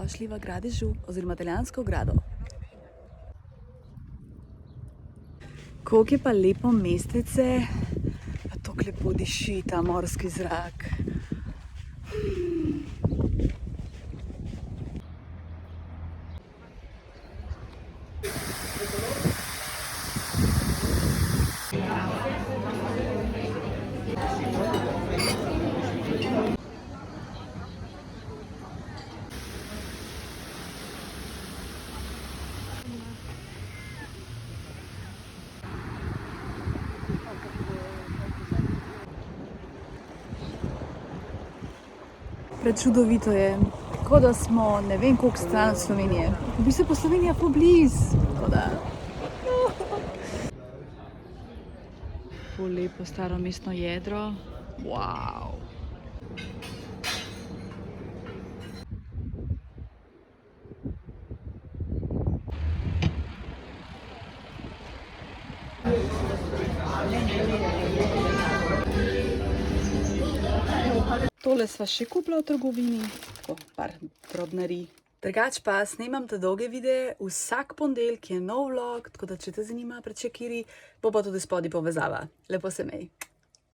Dobrodošli v Gradežu oziroma italijansko grado. Koliko je pa lepo mestece, pa tako lepo diši ta morski zrak. Prečudovito je, kot da smo ne vem koliko stran od Slovenije. V bistvu pa Slovenija ful blizu, tako da. Ful lepo staro mestno jedro. Wow. Tole sva še kupila v trgovini, tako par drobnarij. Drugač pa snemam te dolge videe vsak ponedeljek, je nov vlog, tako da če te zanima, prečekiri, bo pa tudi spodaj povezava. Lepo se imej.